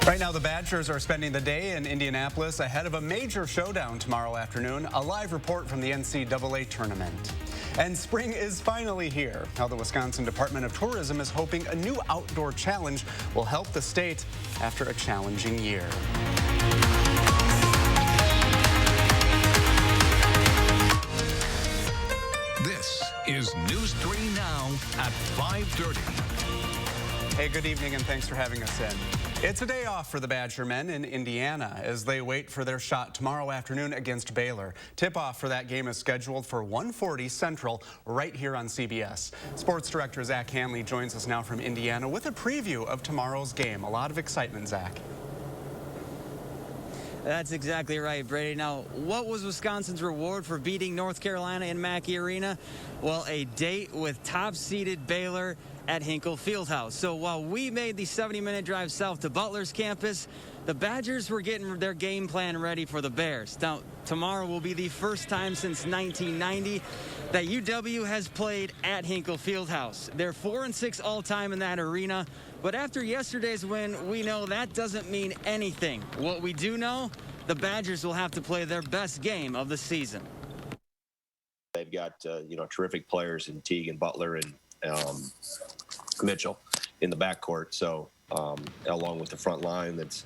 Right now, the Badgers are spending the day in Indianapolis ahead of a major showdown tomorrow afternoon. A live report from the NCAA tournament. And spring is finally here. Now, the Wisconsin Department of Tourism is hoping a new outdoor challenge will help the state after a challenging year. This is News 3 Now at 5:30. Hey, good evening, and thanks for having us in. It's a day off for the Badger men in Indiana as they wait for their shot tomorrow afternoon against Baylor. Tip-off for that game is scheduled for 1:40 Central right here on CBS. Sports Director Zach Hanley joins us now from Indiana with a preview of tomorrow's game. A lot of excitement, Zach. That's exactly right, Brady. Now, what was Wisconsin's reward for beating North Carolina in Mackey Arena? Well, a date with top-seeded Baylor at Hinkle Fieldhouse. So while we made the 70-minute drive south to Butler's campus, the Badgers were getting their game plan ready for the Bears. Now, tomorrow will be the first time since 1990 that UW has played at Hinkle Fieldhouse. They're 4-6 all-time in that arena. But after yesterday's win, we know that doesn't mean anything. What we do know, the Badgers will have to play their best game of the season. They've got, terrific players in Teague and Butler and Mitchell in the backcourt. So, along with the front line that's,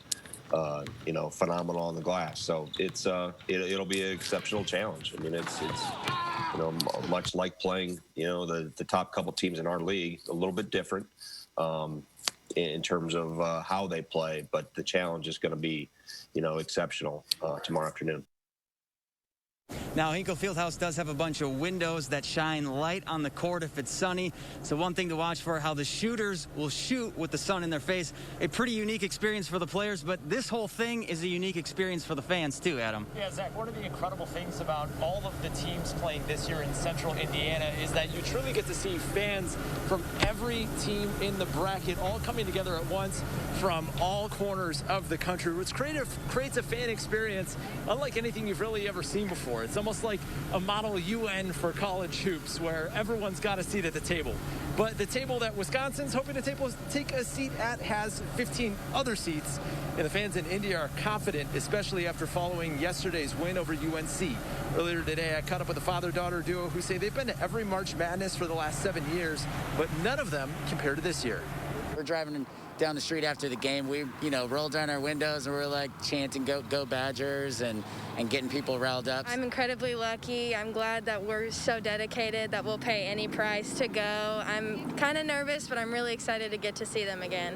phenomenal on the glass. So it'll be an exceptional challenge. I mean, it's much like playing, the top couple teams in our league, a little bit different. In terms of how they play, but the challenge is going to be, exceptional tomorrow afternoon. Now, Hinkle Fieldhouse does have a bunch of windows that shine light on the court if it's sunny. So one thing to watch for, how the shooters will shoot with the sun in their face. A pretty unique experience for the players, but this whole thing is a unique experience for the fans too, Adam. Yeah, Zach, one of the incredible things about all of the teams playing this year in Central Indiana is that you truly get to see fans from every team in the bracket all coming together at once from all corners of the country, which creates a fan experience unlike anything you've really ever seen before. It's almost like a model UN for college hoops where everyone's got a seat at the table. But the table that Wisconsin's hoping to take a seat at has 15 other seats. And the fans in Indy are confident, especially after following yesterday's win over UNC. Earlier today, I caught up with a father-daughter duo who say they've been to every March Madness for the last 7 years, but none of them compared to this year. We're driving down the street after the game. We, rolled down our windows and we're like chanting go Badgers and getting people riled up. I'm incredibly lucky. I'm glad that we're so dedicated that we'll pay any price to go. I'm kind of nervous, but I'm really excited to get to see them again.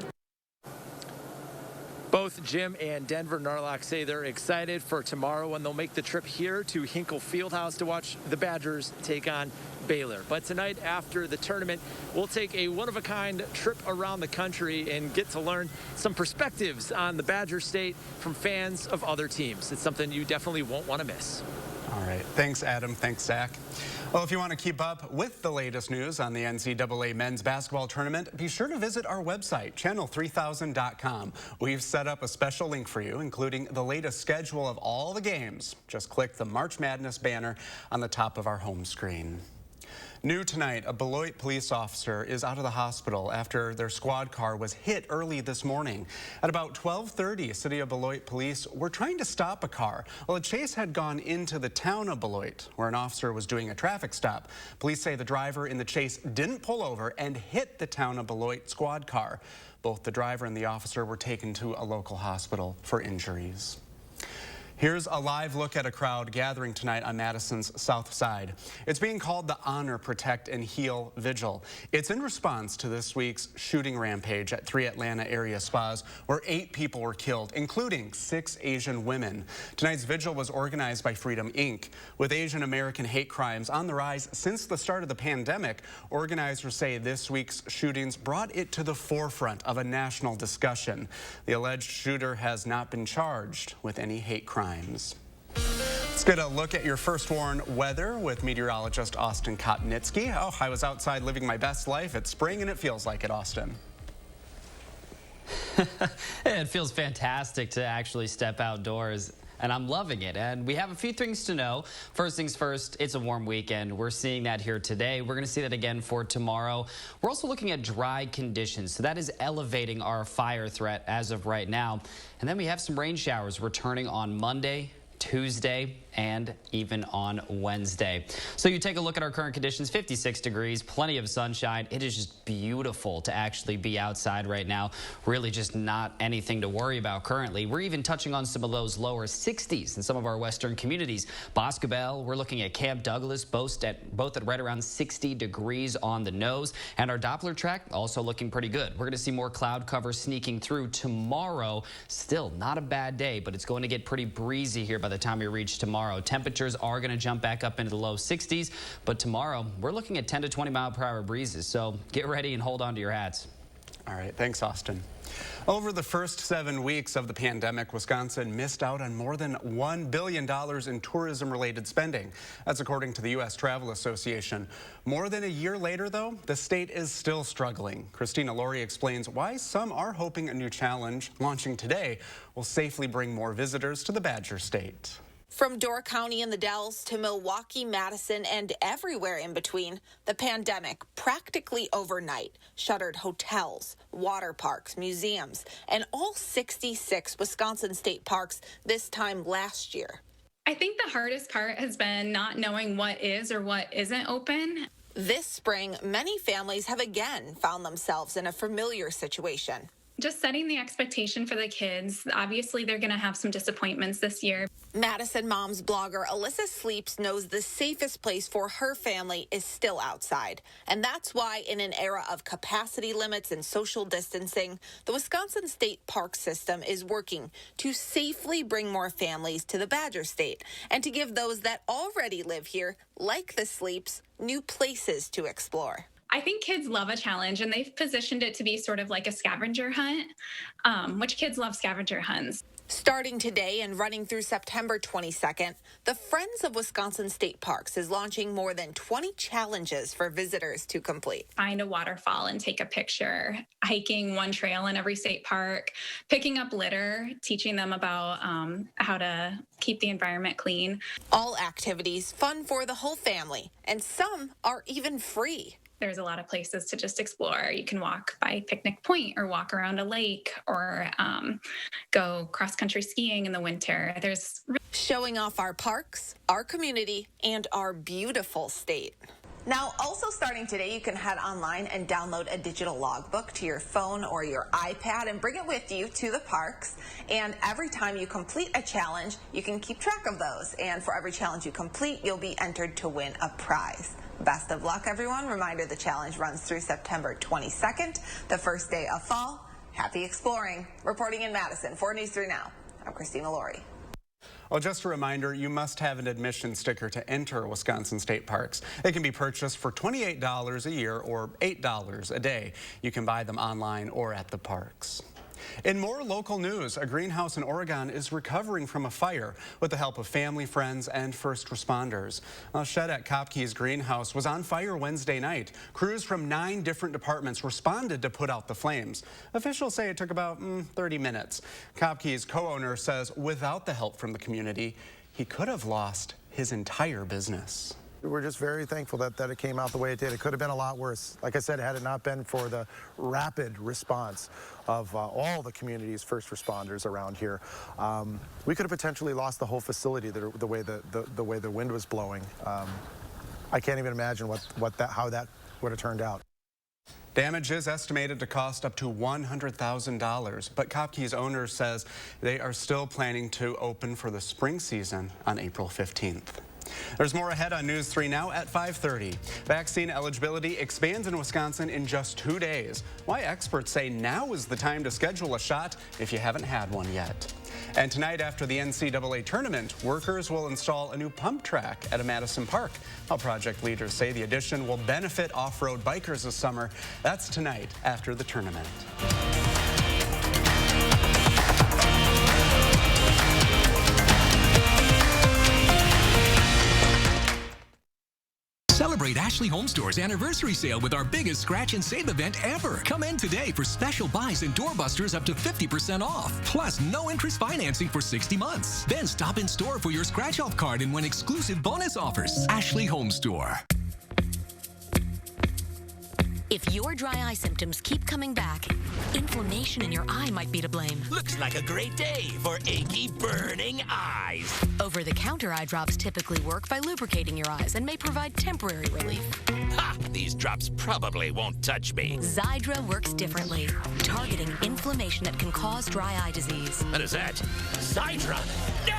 Both Jim and Denver Narlock say they're excited for tomorrow when they'll make the trip here to Hinkle Fieldhouse to watch the Badgers take on Baylor. But tonight, after the tournament, we'll take a one-of-a-kind trip around the country and get to learn some perspectives on the Badger State from fans of other teams. It's something you definitely won't want to miss. All right. Thanks, Adam. Thanks, Zach. Well, if you want to keep up with the latest news on the NCAA men's basketball tournament, be sure to visit our website, channel3000.com. We've set up a special link for you, including the latest schedule of all the games. Just click the March Madness banner on the top of our home screen. New tonight, a Beloit police officer is out of the hospital after their squad car was hit early this morning. At about 12:30, City of Beloit police were trying to stop a car. Well, a chase had gone into the town of Beloit, where an officer was doing a traffic stop. Police say the driver in the chase didn't pull over and hit the town of Beloit squad car. Both the driver and the officer were taken to a local hospital for injuries. Here's a live look at a crowd gathering tonight on Madison's south side. It's being called the Honor, Protect, and Heal Vigil. It's in response to this week's shooting rampage at 3 Atlanta area spas, where 8 people were killed, including 6 Asian women. Tonight's vigil was organized by Freedom Inc. With Asian American hate crimes on the rise since the start of the pandemic, organizers say this week's shootings brought it to the forefront of a national discussion. The alleged shooter has not been charged with any hate crimes. Let's get a look at your first warn weather with meteorologist Austin Kopnitsky. Oh, I was outside living my best life. It's spring and it feels like it, Austin. It feels fantastic to actually step outdoors. and I'm loving it. And we have a few things to know. First things first, it's a warm weekend. We're seeing that here today. We're going to see that again for tomorrow. We're also looking at dry conditions, so that is elevating our fire threat as of right now. And then we have some rain showers returning on Monday, Tuesday, and even on Wednesday. So you take a look at our current conditions, 56 degrees, plenty of sunshine. It is just beautiful to actually be outside right now. Really just not anything to worry about currently. We're even touching on some of those lower 60s in some of our western communities. Boscobel, we're looking at Camp Douglas, both at right around 60 degrees on the nose. And our Doppler track also looking pretty good. We're going to see more cloud cover sneaking through tomorrow. Still not a bad day, but it's going to get pretty breezy here by the time we reach tomorrow. Temperatures are going to jump back up into the low 60s, but tomorrow we're looking at 10 to 20 mile per hour breezes. So get ready and hold on to your hats. All right, thanks, Austin. Over the first 7 weeks of the pandemic, Wisconsin missed out on more than $1 billion in tourism-related spending. That's according to the U.S. Travel Association. More than a year later, though, the state is still struggling. Christina Laurie explains why some are hoping a new challenge, launching today, will safely bring more visitors to the Badger State. From Door County in the Dells to Milwaukee, Madison, and everywhere in between, the pandemic practically overnight shuttered hotels, water parks, museums, and all 66 Wisconsin state parks this time last year. I think the hardest part has been not knowing what is or what isn't open. This spring, many families have again found themselves in a familiar situation. Just setting the expectation for the kids. Obviously, they're going to have some disappointments this year. Madison Moms blogger Alyssa Sleeps knows the safest place for her family is still outside. And that's why, in an era of capacity limits and social distancing, the Wisconsin State Park System is working to safely bring more families to the Badger State and to give those that already live here, like the Sleeps, new places to explore. I think kids love a challenge, and they've positioned it to be sort of like a scavenger hunt, which kids love scavenger hunts. Starting today and running through September 22nd, the Friends of Wisconsin State Parks is launching more than 20 challenges for visitors to complete. Find a waterfall and take a picture, hiking one trail in every state park, picking up litter, teaching them about how to keep the environment clean. All activities fun for the whole family, and some are even free. There's a lot of places to just explore. You can walk by Picnic Point or walk around a lake or go cross-country skiing in the winter. Showing off our parks, our community, and our beautiful state. Now, also starting today, you can head online and download a digital logbook to your phone or your iPad and bring it with you to the parks. And every time you complete a challenge, you can keep track of those. And for every challenge you complete, you'll be entered to win a prize. Best of luck, everyone. Reminder, the challenge runs through September 22nd, the first day of fall. Happy exploring. Reporting in Madison, 4 News 3 Now, I'm Christina Laurie. Well, just a reminder, you must have an admission sticker to enter Wisconsin State Parks. They can be purchased for $28 a year or $8 a day. You can buy them online or at the parks. In more local news, a greenhouse in Oregon is recovering from a fire with the help of family, friends, and first responders. A shed at Kopke's greenhouse was on fire Wednesday night. Crews from 9 different departments responded to put out the flames. Officials say it took about 30 minutes. Kopke's co-owner says without the help from the community, he could have lost his entire business. We're just very thankful that it came out the way it did. It could have been a lot worse. Like I said, had it not been for the rapid response of all the community's first responders around here, we could have potentially lost the whole facility the way the wind was blowing. I can't even imagine how that would have turned out. Damage is estimated to cost up to $100,000, but Kopke's owner says they are still planning to open for the spring season on April 15th. There's more ahead on News 3 Now at 5:30. Vaccine eligibility expands in Wisconsin in just 2 days. Why experts say now is the time to schedule a shot if you haven't had one yet. And tonight after the NCAA tournament, workers will install a new pump track at a Madison park. How project leaders say the addition will benefit off-road bikers this summer. That's tonight after the tournament. Celebrate Celebrate Ashley Home Store's anniversary sale with our biggest scratch and save event ever. Come in today for special buys and doorbusters up to 50% off. Plus, no interest financing for 60 months. Then stop in store for your scratch-off card and win exclusive bonus offers. Ashley Home Store. If your dry eye symptoms keep coming back, inflammation in your eye might be to blame. Looks like a great day for achy, burning eyes. Over-the-counter eye drops typically work by lubricating your eyes and may provide temporary relief. Ha! These drops probably won't touch me. Xiidra works differently, targeting inflammation that can cause dry eye disease. What is that? Xiidra? No!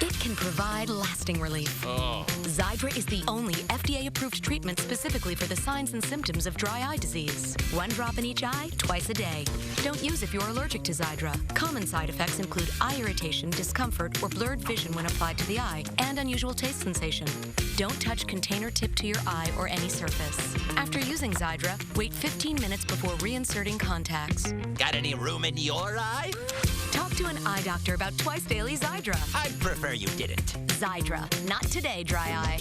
It can provide lasting relief. Oh. Xiidra is the only FDA-approved treatment specifically for the signs and symptoms of dry eye disease. One drop in each eye, twice a day. Don't use if you're allergic to Xiidra. Common side effects include eye irritation, discomfort, or blurred vision when applied to the eye, and unusual taste sensation. Don't touch container tip to your eye or any surface. After using Xiidra, wait 15 minutes before reinserting contacts. Got any room in your eye? Talk to an eye doctor about twice daily Xiidra. I'd prefer you didn't. Xiidra. Not today, dry eye.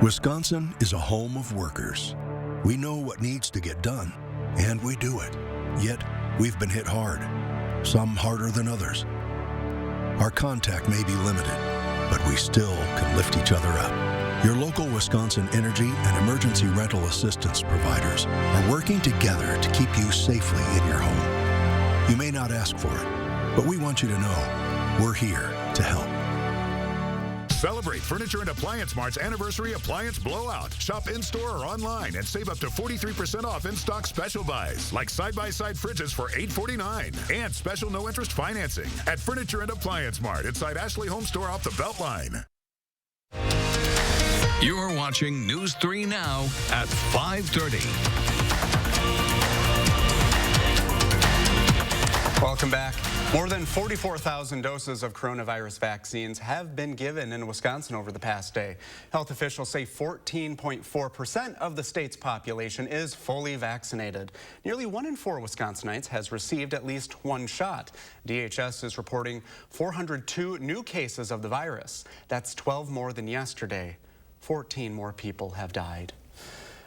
Wisconsin is a home of workers. We know what needs to get done, and we do it. Yet, we've been hit hard, some harder than others. Our contact may be limited, but we still can lift each other up. Your local Wisconsin energy and emergency rental assistance providers are working together to keep you safely in your home. You may not ask for it, but we want you to know we're here to help. Celebrate Furniture and Appliance Mart's Anniversary Appliance Blowout. Shop in-store or online and save up to 43% off in-stock special buys, like side-by-side fridges for $849 and special no-interest financing at Furniture and Appliance Mart inside Ashley Home Store off the Beltline. You're watching News 3 Now at 5:30. Welcome back. More than 44,000 doses of coronavirus vaccines have been given in Wisconsin over the past day. Health officials say 14.4% of the state's population is fully vaccinated. Nearly 1 in 4 Wisconsinites has received at least one shot. DHS is reporting 402 new cases of the virus. That's 12 more than yesterday. 14 more people have died.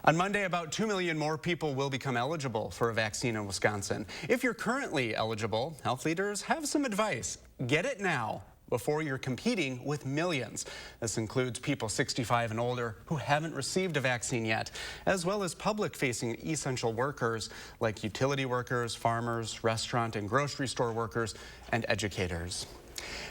On Monday, about 2 million more people will become eligible for a vaccine in Wisconsin. If you're currently eligible, health leaders have some advice. Get it now before you're competing with millions. This includes people 65 and older who haven't received a vaccine yet, as well as public-facing essential workers like utility workers, farmers, restaurant and grocery store workers, and educators.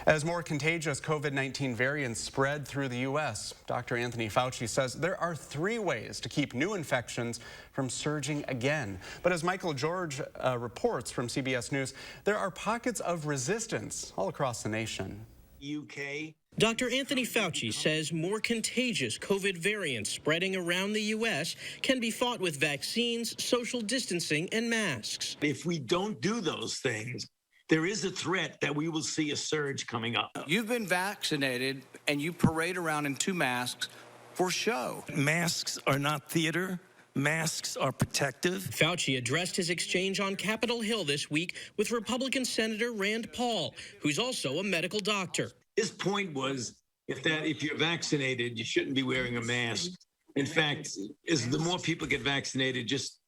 As more contagious COVID-19 variants spread through the U.S., Dr. Anthony Fauci says there are 3 ways to keep new infections from surging again. But as Michael George reports from CBS News, there are pockets of resistance all across the nation. UK. Dr. Anthony Fauci says more contagious COVID variants spreading around the U.S. can be fought with vaccines, social distancing, and masks. If we don't do those things, there is a threat that we will see a surge coming up. You've been vaccinated and you parade around in 2 masks for show. Masks are not theater. Masks are protective. Fauci addressed his exchange on Capitol Hill this week with Republican Senator Rand Paul, who's also a medical doctor. His point was if you're vaccinated, you shouldn't be wearing a mask. In fact, as the more people get vaccinated, just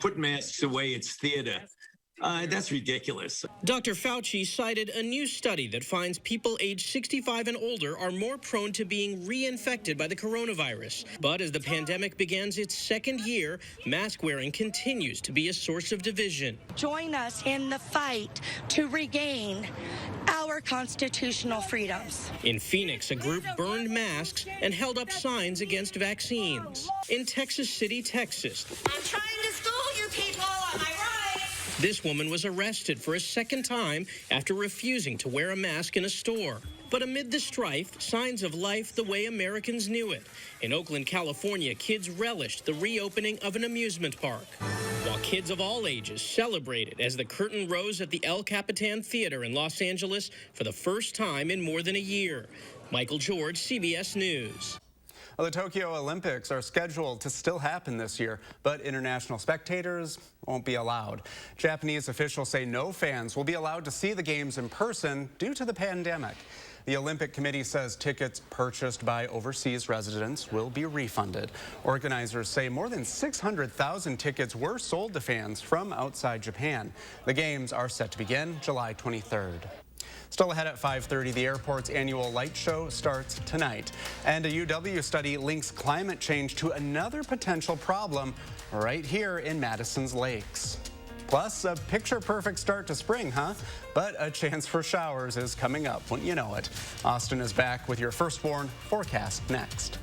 put masks away. It's theater. That's ridiculous. Dr. Fauci cited a new study that finds people aged 65 and older are more prone to being reinfected by the coronavirus. But as the pandemic begins its 2nd year, mask wearing continues to be a source of division. Join us in the fight to regain our constitutional freedoms. In Phoenix, a group burned masks and held up signs against vaccines. In Texas City, Texas, I'm trying to school you people, am I right? This woman was arrested for a 2nd time after refusing to wear a mask in a store. But amid the strife, signs of life the way Americans knew it. In Oakland, California, kids relished the reopening of an amusement park, while kids of all ages celebrated as the curtain rose at the El Capitan Theater in Los Angeles for the first time in more than a year. Michael George, CBS News. Well, the Tokyo Olympics are scheduled to still happen this year, but international spectators won't be allowed. Japanese officials say no fans will be allowed to see the games in person due to the pandemic. The Olympic Committee says tickets purchased by overseas residents will be refunded. Organizers say more than 600,000 tickets were sold to fans from outside Japan. The games are set to begin July 23rd. Still ahead at 5:30, the airport's annual light show starts tonight. And a UW study links climate change to another potential problem right here in Madison's lakes. Plus, a picture-perfect start to spring, huh? But a chance for showers is coming up, wouldn't you know it? Austin is back with your firstborn forecast next.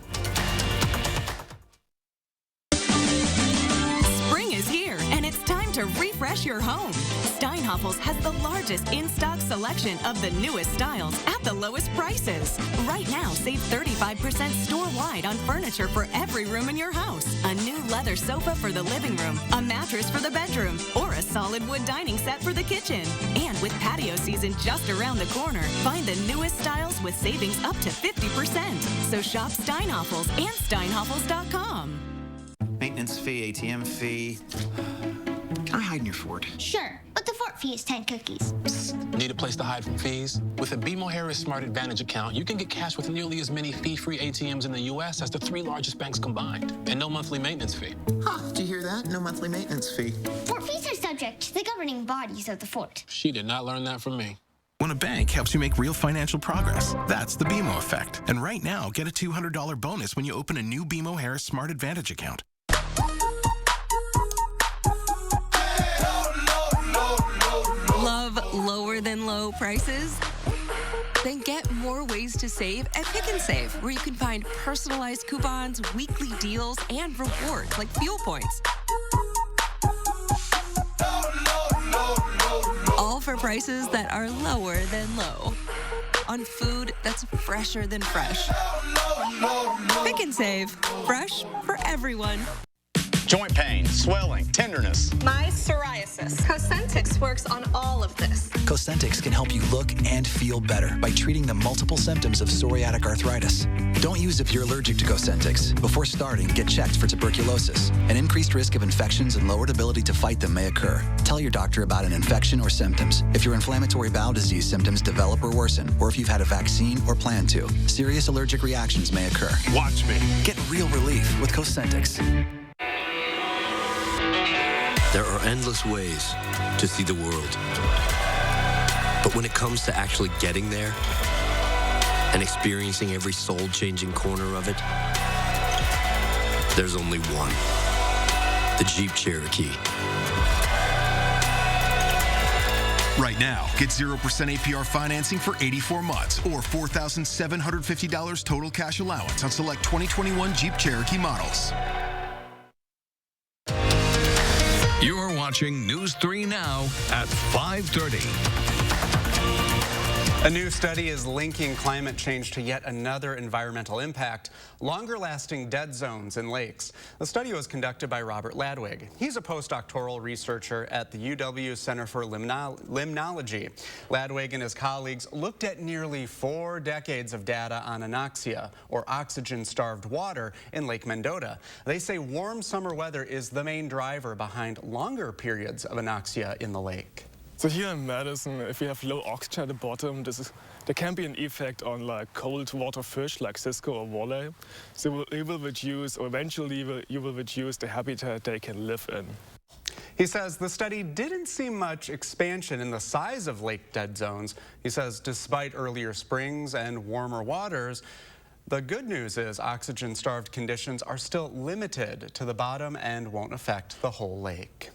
Spring is here, and it's time to refresh your home. Steinhafels has the largest in-stock selection of the newest styles at the lowest prices. Right now, save 35% store-wide on furniture for every room in your house. A new leather sofa for the living room, a mattress for the bedroom, or a solid wood dining set for the kitchen. And with patio season just around the corner, find the newest styles with savings up to 50%. So shop Steinhafels and Steinhafels.com. Maintenance fee, ATM fee. Can I hide in your fort? Sure, but the fort fee is 10 cookies. Need a place to hide from fees? With a BMO Harris Smart Advantage account, you can get cash with nearly as many fee-free ATMs in the U.S. as the 3 largest banks combined, and no monthly maintenance fee. Huh, do you hear that? No monthly maintenance fee. Fort fees are subject to the governing bodies of the fort. She did not learn that from me. When a bank helps you make real financial progress, that's the BMO effect. And right now, get a $200 bonus when you open a new BMO Harris Smart Advantage account. Love lower than low prices? Then get more ways to save at Pick and Save, where you can find personalized coupons, weekly deals, and rewards like fuel points. All for prices that are lower than low. On food that's fresher than fresh. Pick and Save. Fresh for everyone. Joint pain, swelling, tenderness. My psoriasis. Cosentix works on all of this. Cosentix can help you look and feel better by treating the multiple symptoms of psoriatic arthritis. Don't use if you're allergic to Cosentix. Before starting, get checked for tuberculosis. An increased risk of infections and lowered ability to fight them may occur. Tell your doctor about an infection or symptoms. If your inflammatory bowel disease symptoms develop or worsen, or if you've had a vaccine or plan to, serious allergic reactions may occur. Watch me. Get real relief with Cosentix. There are endless ways to see the world. But when it comes to actually getting there and experiencing every soul-changing corner of it, there's only one. The Jeep Cherokee. Right now, get 0% APR financing for 84 months or $4,750 total cash allowance on select 2021 Jeep Cherokee models. You're watching News 3 Now at 5:30. A new study is linking climate change to yet another environmental impact, longer-lasting dead zones in lakes. The study was conducted by Robert Ladwig. He's a postdoctoral researcher at the UW Center for Limnology. Ladwig and his colleagues looked at nearly 4 decades of data on anoxia, or oxygen-starved water, in Lake Mendota. They say warm summer weather is the main driver behind longer periods of anoxia in the lake. So here in Madison, if we have low oxygen at the bottom, there can be an effect on like cold water fish like Cisco or walleye. So it will reduce, or eventually you will reduce the habitat they can live in. He says the study didn't see much expansion in the size of lake dead zones. He says despite earlier springs and warmer waters, the good news is oxygen-starved conditions are still limited to the bottom and won't affect the whole lake.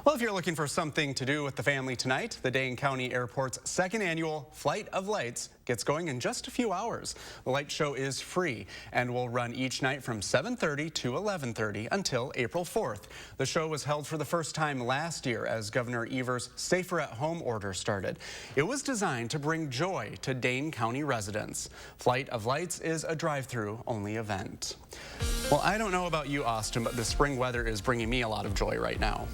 Well, if you're looking for something to do with the family tonight, the Dane County Airport's second annual Flight of Lights gets going in just a few hours. The light show is free and will run each night from 7:30 to 11:30 until April 4th. The show was held for the first time last year as Governor Evers' Safer at Home order started. It was designed to bring joy to Dane County residents. Flight of Lights is a drive-through only event. Well, I don't know about you, Austin, but the spring weather is bringing me a lot of joy right now.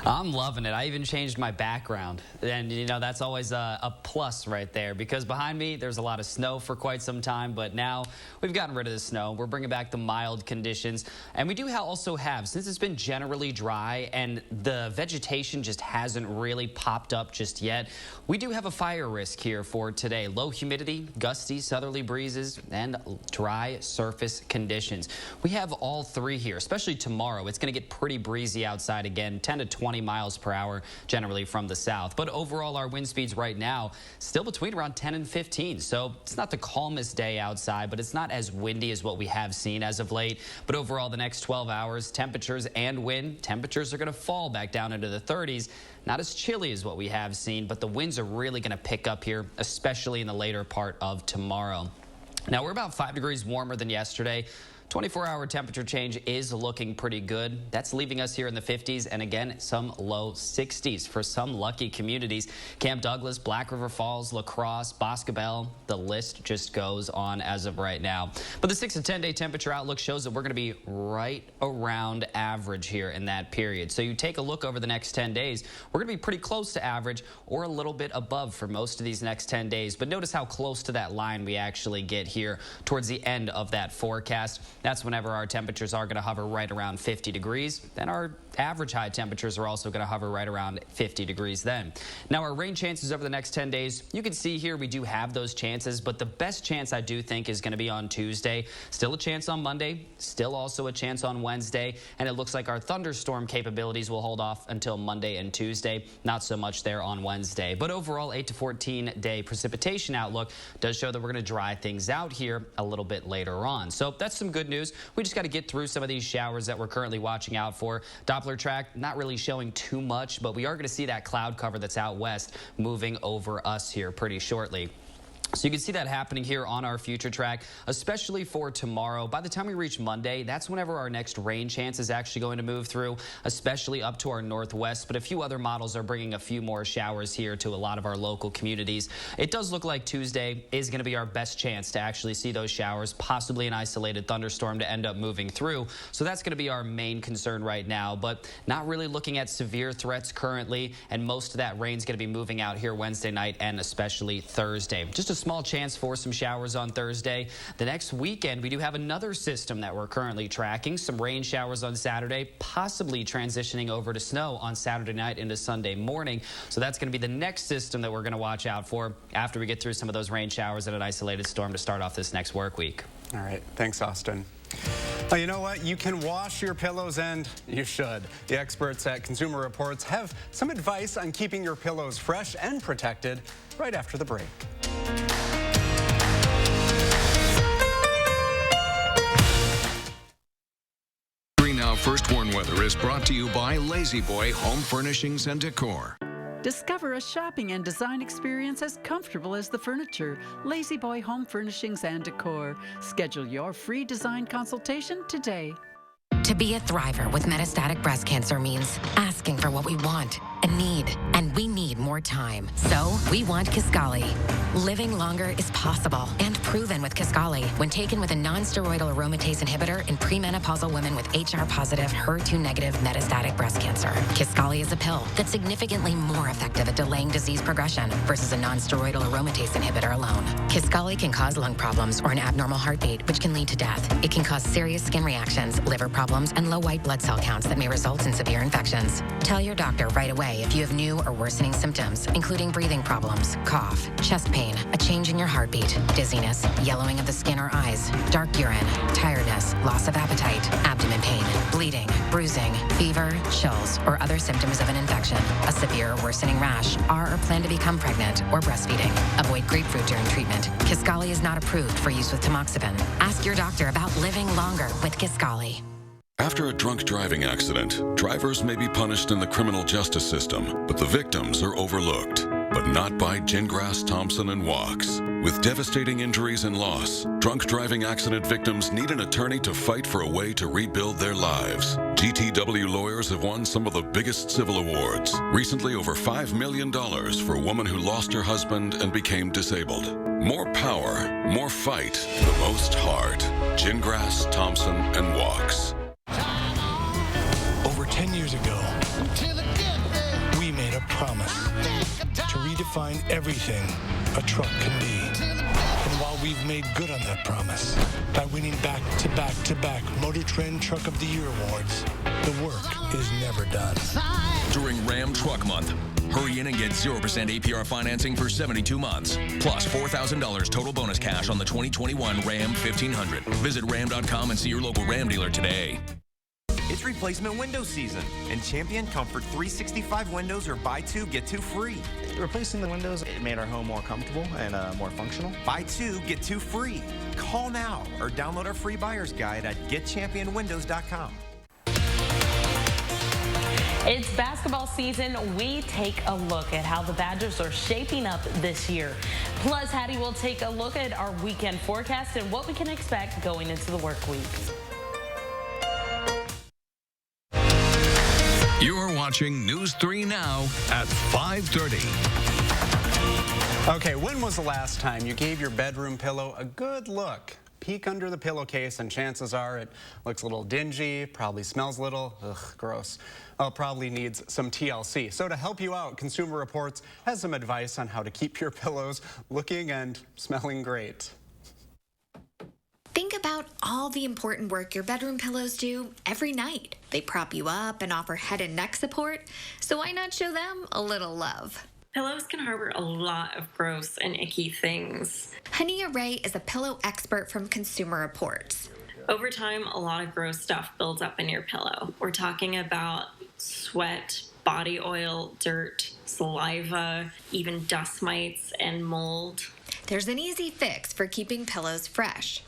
I'm loving it. I even changed my background. And, you know, that's always a plus right there because behind me, there's a lot of snow for quite some time. But now we've gotten rid of the snow. We're bringing back the mild conditions. And we do also have, since it's been generally dry and the vegetation just hasn't really popped up just yet, we do have a fire risk here for today. Low humidity, gusty southerly breezes, and dry surface conditions. We have all three here, especially tomorrow. It's going to get pretty breezy outside again, 10 to 20 miles per hour generally from the south. But overall, our wind speeds right now still between around 10 and 15. So it's not the calmest day outside, but it's not as windy as what we have seen as of late. But overall, the next 12 hours, temperatures and wind temperatures are going to fall back down into the 30s. Not as chilly as what we have seen, but the winds are really going to pick up here, especially in the later part of tomorrow. Now, we're about 5 degrees warmer than yesterday. 24-hour temperature change is looking pretty good. That's leaving us here in the 50s and again, some low 60s for some lucky communities. Camp Douglas, Black River Falls, La Crosse, Boscobel, the list just goes on as of right now. But the 6 to 10 day temperature outlook shows that we're going to be right around average here in that period. So you take a look over the next 10 days, we're going to be pretty close to average or a little bit above for most of these next 10 days. But notice how close to that line we actually get here towards the end of that forecast. That's whenever our temperatures are going to hover right around 50 degrees. Then our average high temperatures are also going to hover right around 50 degrees then. Now, our rain chances over the next 10 days, you can see here we do have those chances, but the best chance I do think is going to be on Tuesday. Still a chance on Monday, still also a chance on Wednesday, and it looks like our thunderstorm capabilities will hold off until Monday and Tuesday. Not so much there on Wednesday. But overall, 8 to 14 day precipitation outlook does show that we're going to dry things out here a little bit later on. So that's some good news. We just got to get through some of these showers that we're currently watching out for. Doppler track not really showing too much, but we are going to see that cloud cover that's out west moving over us here pretty shortly. So you can see that happening here on our future track, especially for tomorrow. By the time we reach Monday, that's whenever our next rain chance is actually going to move through, especially up to our northwest. But a few other models are bringing a few more showers here to a lot of our local communities. It does look like Tuesday is going to be our best chance to actually see those showers, possibly an isolated thunderstorm to end up moving through. So that's going to be our main concern right now, but not really looking at severe threats currently. And most of that rain is going to be moving out here Wednesday night and especially Thursday. Just a small chance for some showers on Thursday. The next weekend, we do have another system that we're currently tracking. Some rain showers on Saturday, possibly transitioning over to snow on Saturday night into Sunday morning. So that's going to be the next system that we're going to watch out for after we get through some of those rain showers and an isolated storm to start off this next work week. All right. Thanks, Austin. Well, you know what? You can wash your pillows, and you should. The experts at Consumer Reports have some advice on keeping your pillows fresh and protected right after the break. Now, First Warn Weather is brought to you by Lazy Boy Home Furnishings and Decor. Discover a shopping and design experience as comfortable as the furniture. Lazy Boy Home Furnishings and Decor. Schedule your free design consultation today. To be a thriver with metastatic breast cancer means asking for what we want and need. And we need more time. So we want Kisqali. Living longer is possible and proven with Kisqali when taken with a non-steroidal aromatase inhibitor in premenopausal women with HR-positive, HER2-negative metastatic breast cancer. Kisqali is a pill that's significantly more effective at delaying disease progression versus a non-steroidal aromatase inhibitor alone. Kisqali can cause lung problems or an abnormal heartbeat, which can lead to death. It can cause serious skin reactions, liver problems, and low white blood cell counts that may result in severe infections. Tell your doctor right away if you have new or worsening symptoms, including breathing problems, cough, chest pain, a change in your heartbeat, dizziness, yellowing of the skin or eyes, dark urine, tiredness, loss of appetite, abdomen pain, bleeding, bruising, fever, chills, or other symptoms of an infection, a severe or worsening rash, are or plan to become pregnant or breastfeeding. Avoid grapefruit during treatment. Kisqali is not approved for use with tamoxifen. Ask your doctor about living longer with Kisqali. After a drunk driving accident, drivers may be punished in the criminal justice system, but the victims are overlooked. But not by Gingras, Thompson, and Walks. With devastating injuries and loss, drunk driving accident victims need an attorney to fight for a way to rebuild their lives. GTW lawyers have won some of the biggest civil awards. Recently, over $5 million for a woman who lost her husband and became disabled. More power, more fight, the most heart. Gingras, Thompson, and Walks. Over 10 years ago, made a promise to redefine everything a truck can be. And while we've made good on that promise by winning back-to-back Motor Trend Truck of the Year awards, the work is never done. During Ram Truck Month, hurry in and get 0% APR financing for 72 months, plus $4,000 total bonus cash on the 2021 Ram 1500. Visit ram.com and see your local Ram dealer today. It's replacement window season, and Champion Comfort 365 windows are buy two, get two free. Replacing the windows, it made our home more comfortable and more functional. Buy two, get two free. Call now or download our free buyer's guide at getchampionwindows.com. It's basketball season. We take a look at how the Badgers are shaping up this year. Plus, Hattie will take a look at our weekend forecast and what we can expect going into the work week. You're watching News 3 Now at 5:30. Okay, when was the last time you gave your bedroom pillow a good look? Peek under the pillowcase and chances are it looks a little dingy, probably smells a little, gross. Probably needs some TLC. So to help you out, Consumer Reports has some advice on how to keep your pillows looking and smelling great. Think about all the important work your bedroom pillows do every night. They prop you up and offer head and neck support, so why not show them a little love? Pillows can harbor a lot of gross and icky things. Hania Ray is a pillow expert from Consumer Reports. Over time, a lot of gross stuff builds up in your pillow. We're talking about sweat, body oil, dirt, saliva, even dust mites and mold. There's an easy fix for keeping pillows fresh.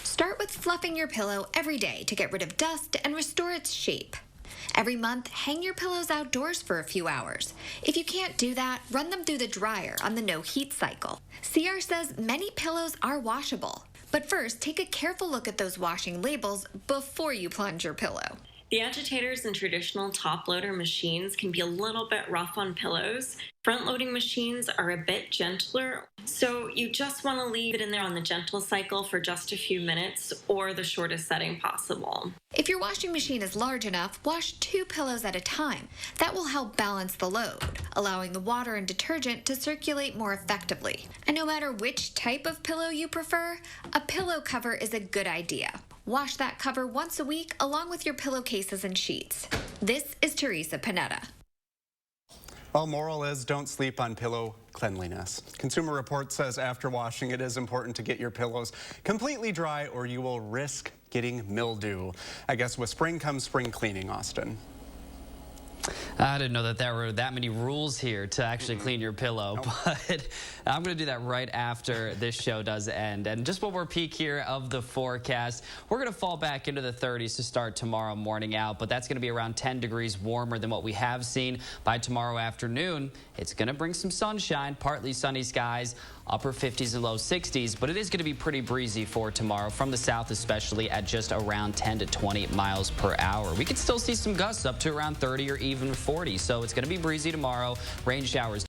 Start with fluffing your pillow every day to get rid of dust and restore its shape. Every month, hang your pillows outdoors for a few hours. If you can't do that, run them through the dryer on the no heat cycle. CR says many pillows are washable. But first, take a careful look at those washing labels before you plunge your pillow. The agitators in traditional top-loader machines can be a little bit rough on pillows. Front-loading machines are a bit gentler, so you just want to leave it in there on the gentle cycle for just a few minutes or the shortest setting possible. If your washing machine is large enough, wash 2 pillows at a time. That will help balance the load, allowing the water and detergent to circulate more effectively. And no matter which type of pillow you prefer, a pillow cover is a good idea. Wash that cover once a week along with your pillowcases and sheets. This is Teresa Panetta. Well, moral is don't sleep on pillow cleanliness. Consumer Reports says after washing, it is important to get your pillows completely dry or you will risk getting mildew. I guess with spring comes spring cleaning, Austin. I didn't know that there were that many rules here to actually clean your pillow, but I'm going to do that right after this show does end. And just one more peek here of the forecast. We're going to fall back into the 30s to start tomorrow morning out, but that's going to be around 10 degrees warmer than what we have seen. By tomorrow afternoon, it's going to bring some sunshine, partly sunny skies, upper 50s and low 60s, but it is going to be pretty breezy for tomorrow from the south, especially at just around 10 to 20 miles per hour. We could still see some gusts up to around 30 or even 40, so it's going to be breezy tomorrow. Rain showers